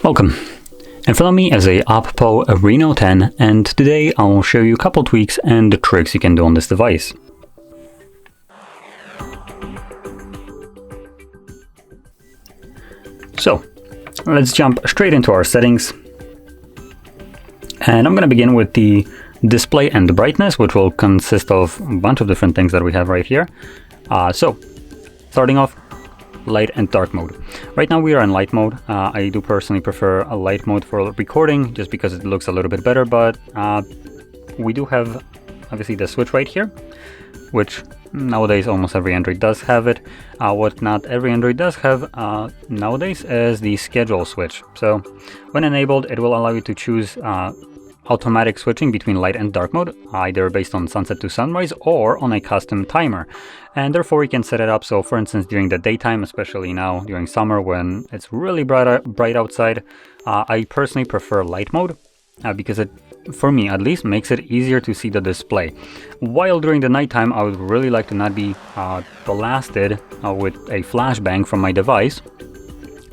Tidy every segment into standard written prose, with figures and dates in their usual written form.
Welcome. In front of me is a OPPO Reno 10, and today I will show you a couple tweaks and the tricks you can do on this device. So, let's jump straight into our settings. And I'm going to begin with the display and the brightness, which will consist of a bunch of different things that we have right here. So, starting off, light and dark mode. Right now we are in light mode. I do personally prefer a light mode for recording just because it looks a little bit better, but we do have obviously the switch right here, which nowadays almost every Android does have it. What not every Android does have nowadays is the schedule switch. So when enabled, it will allow you to choose automatic switching between light and dark mode, either based on sunset to sunrise or on a custom timer. And therefore we can set it up so, for instance, during the daytime, especially now during summer when it's really bright outside, I personally prefer light mode because it, for me at least, makes it easier to see the display. While during the nighttime I would really like to not be blasted with a flashbang from my device.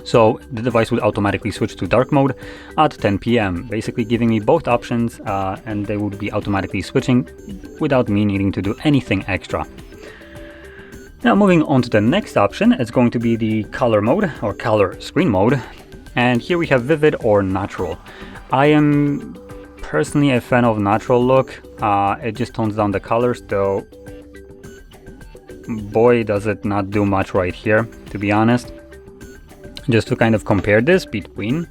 So the device would automatically switch to dark mode at 10 p.m, basically giving me both options, and they would be automatically switching without me needing to do anything extra. Now moving on to the next option, it's going to be the color mode or color screen mode. And here we have vivid or natural. I am personally a fan of natural look. It just tones down the colors, though boy does it not do much right here, to be honest. Just to kind of compare this between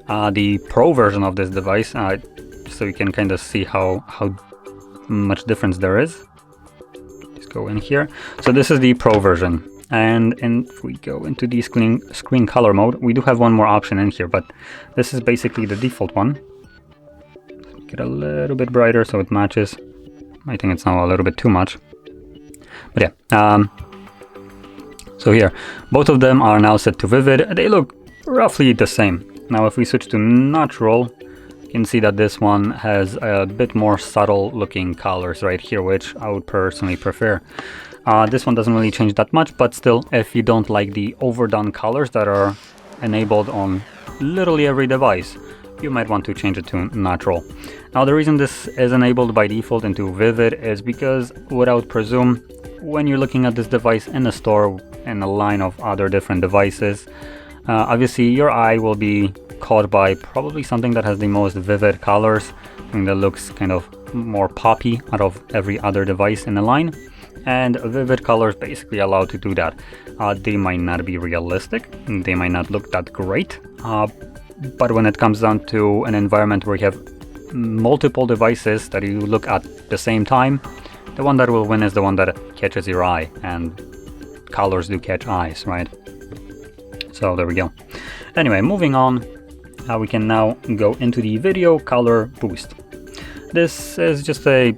the Pro version of this device, so you can kind of see how much difference there is. Just go in here. So this is the Pro version, and if we go into the screen color mode, we do have one more option in here, but this is basically the default one. Make it a little bit brighter so it matches. I think it's now a little bit too much, but yeah. So here, both of them are now set to vivid. They look roughly the same. Now if we switch to natural, you can see that this one has a bit more subtle looking colors right here, which I would personally prefer. This one doesn't really change that much, but still, if you don't like the overdone colors that are enabled on literally every device, you might want to change it to natural. Now the reason this is enabled by default into vivid is because, without presume, when you're looking at this device in a store in a line of other different devices, obviously your eye will be caught by probably something that has the most vivid colors, something that looks kind of more poppy out of every other device in the line, and vivid colors basically allow to do that. They might not be realistic, they might not look that great, but when it comes down to an environment where you have multiple devices that you look at the same time, the one that will win is the one that catches your eye, and colors do catch eyes, right? So there we go. Anyway, moving on, we can now go into the video color boost. This is just a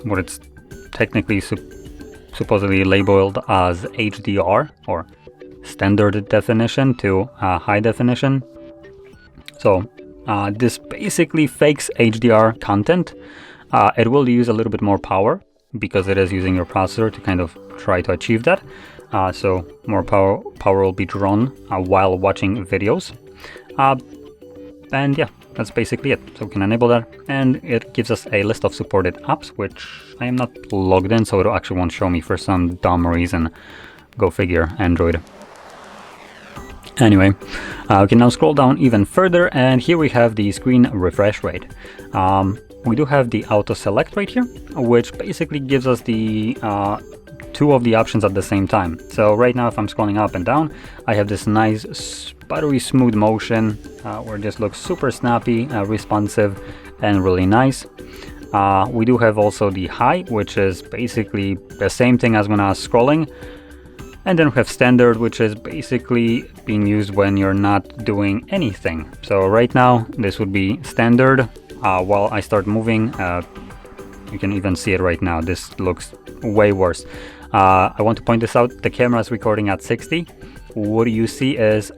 what it's technically supposedly labeled as HDR, or standard definition to high definition. So this basically fakes HDR content. It will use a little bit more power because it is using your processor to kind of try to achieve that. So more power will be drawn while watching videos. And yeah, that's basically it. So we can enable that, and it gives us a list of supported apps, which I am not logged in, so it actually won't show me for some dumb reason. Go figure, Android. Anyway, we can now scroll down even further, and here we have the screen refresh rate. We do have the auto select right here, which basically gives us the two of the options at the same time. So right now, if I'm scrolling up and down, I have this nice buttery smooth motion where this looks super snappy, responsive, and really nice. We do have also the high, which is basically the same thing as when I was scrolling. And then we have standard, which is basically being used when you're not doing anything. So right now, this would be standard. While I start moving, you can even see it right now. This looks way worse. I want to point this out. The camera is recording at 60. What you see is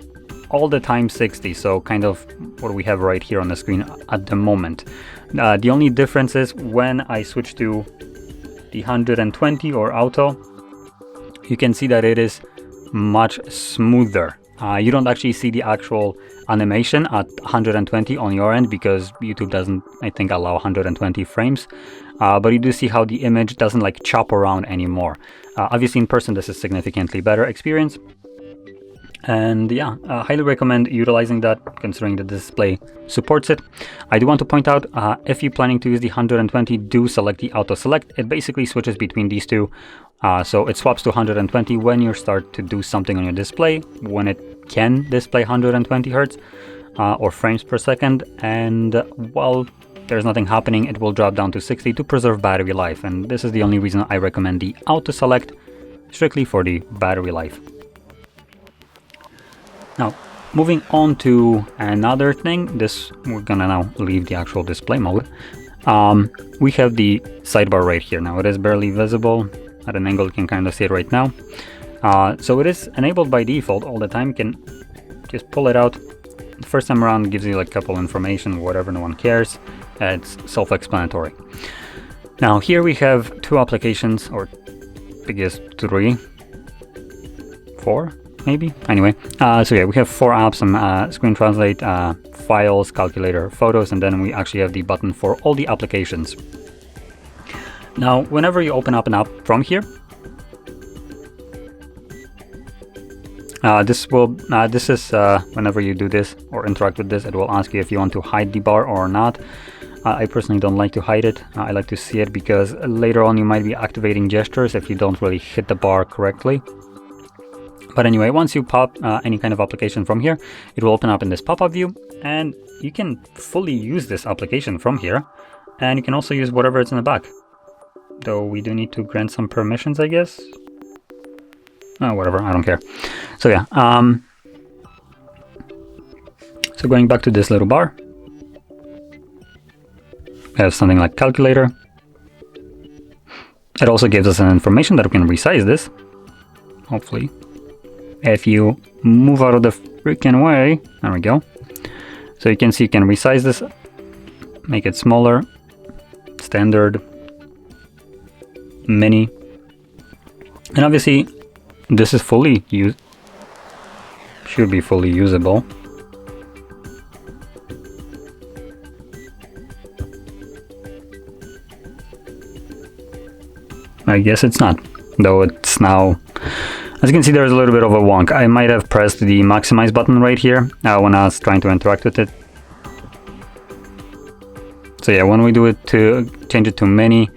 all the time 60. So kind of what we have right here on the screen at the moment. The only difference is when I switch to the 120 or auto, you can see that it is much smoother. You don't actually see the actual animation at 120 on your end, because YouTube doesn't, I think, allow 120 frames. But you do see how the image doesn't like chop around anymore. Obviously in person this is significantly better experience. And yeah, highly recommend utilizing that, considering the display supports it. I do want to point out, if you're planning to use the 120, do select the auto select. It basically switches between these two. So it swaps to 120 when you start to do something on your display, when it can display 120 Hertz or frames per second. And while there's nothing happening, it will drop down to 60 to preserve battery life. And this is the only reason I recommend the auto select, strictly for the battery life. Now, moving on to another thing, we're gonna now leave the actual display mode. We have the sidebar right here. Now it is barely visible at an angle, you can kind of see it right now. So it is enabled by default all the time. You can just pull it out. The first time around, it gives you like a couple information, whatever, no one cares. It's self-explanatory. Now here we have two applications, or I guess 3, 4. Maybe? Anyway, so yeah, we have 4 apps, screen translate, files, calculator, photos, and then we actually have the button for all the applications. Now, whenever you open up an app from here, this is whenever you do this or interact with this, it will ask you if you want to hide the bar or not. I personally don't like to hide it. I like to see it, because later on you might be activating gestures if you don't really hit the bar correctly. But anyway, once you pop any kind of application from here, it will open up in this pop-up view, and you can fully use this application from here, and you can also use whatever it's in the back. Though we do need to grant some permissions, I guess. Whatever, I don't care. So yeah, so going back to this little bar, we have something like calculator. It also gives us an information that we can resize this, hopefully. If you move out of the freaking way, there we go. So you can see you can resize this, make it smaller, standard, mini, and obviously this is should be fully usable. I guess it's not, though it's now. As you can see, there's a little bit of a wonk. I might have pressed the maximize button right here when I was trying to interact with it. So yeah, when we do it to change it to mini,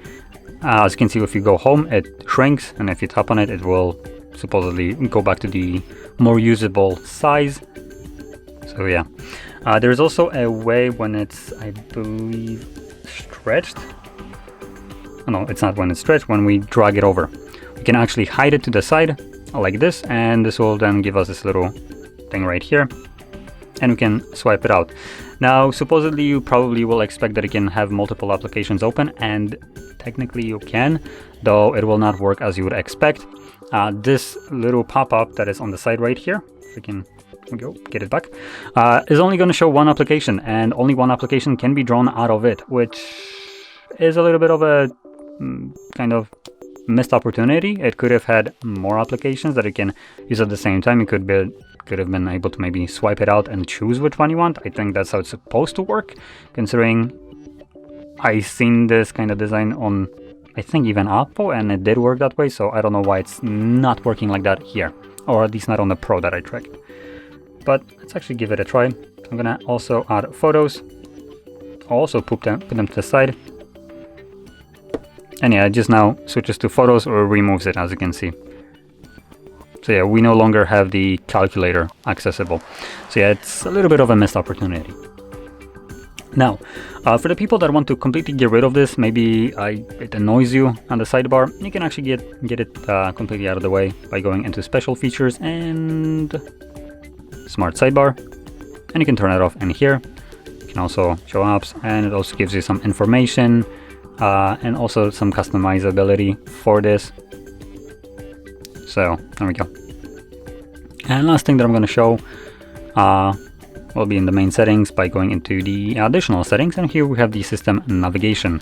as you can see, if you go home, it shrinks, and if you tap on it, it will supposedly go back to the more usable size. So yeah, there's also a way when it's, I believe, stretched. Oh, no, it's not when it's stretched, when we drag it over. We can actually hide it to the side, like this, and this will then give us this little thing right here, and we can swipe it out. Now supposedly you probably will expect that it can have multiple applications open, and technically you can, though it will not work as you would expect. This little pop-up that is on the side right here, if we can go get it back, is only going to show one application, and only one application can be drawn out of it, which is a little bit of a kind of missed opportunity. It could have had more applications that it can use at the same time. You could have been able to maybe swipe it out and choose which one you want. I think that's how it's supposed to work, considering I seen this kind of design on, I think, even OPPO, and it did work that way. So I don't know why it's not working like that here, or at least not on the Pro that I tracked. But let's actually give it a try. I'm gonna also add photos, also put them to the side. And yeah, it just now switches to photos or removes it, as you can see. So yeah, we no longer have the calculator accessible. So yeah, it's a little bit of a missed opportunity. Now, for the people that want to completely get rid of this, maybe it annoys you on the sidebar, you can actually get it completely out of the way by going into special features and smart sidebar, and you can turn it off in here. You can also show apps, and it also gives you some information and also some customizability for this. So there we go. And last thing that I'm going to show will be in the main settings by going into the additional settings, and here we have the system navigation.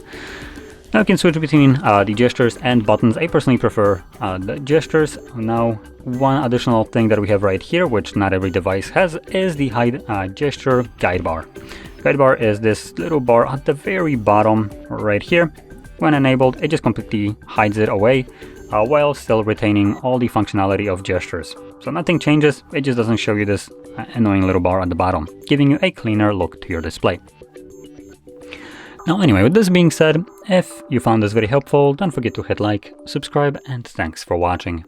Now you can switch between the gestures and buttons. I personally prefer the gestures. Now, one additional thing that we have right here, which not every device has, is the hide gesture guide bar. Guide bar is this little bar at the very bottom right here. When enabled, it just completely hides it away while still retaining all the functionality of gestures. So nothing changes, it just doesn't show you this annoying little bar at the bottom, giving you a cleaner look to your display. Now anyway, with this being said, if you found this very helpful, don't forget to hit like, subscribe, and thanks for watching.